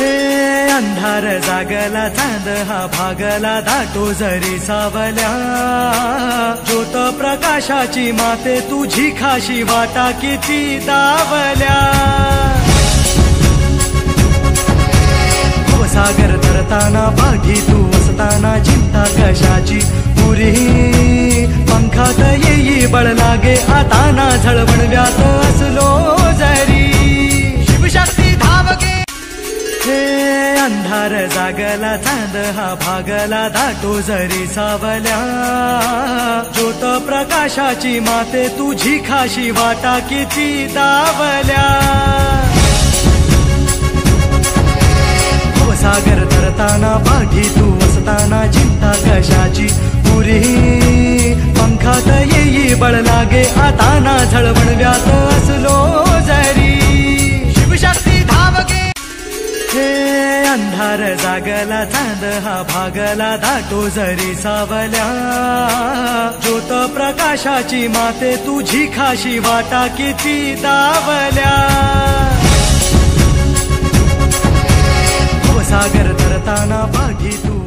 हे अंधार जागला चांद हा भागला दाटो जरी सावल्या ज्योत प्रकाशाची माते तुझी खाशी वाटा किती दावल्या सागर तरताना पाठी तू असताना चिंता कशाची पुरी पंखात येई बळ लागे आता ना झळवणव्यात असलो जरी शिवशक्ती धावगे हे अंधार जागला चांद हा भागला दाटो जरी सावल्या ज्योत प्रकाशाची माते तुझी खाशी वाटा किती दावल्या सागर तरताना पाठी तू असताना चिंता कशाची पुरी पंखात येई बळ लागे आता ना झळवणव्यात असलो जरी शिवशक्ती धावगे हे अंधार जागला चांद हा भागला दाटो जरी सावल्या ज्योत प्रकाशाची माते तुझी खाशी वाटा किती दावल्या सागर तरताना पाठी तू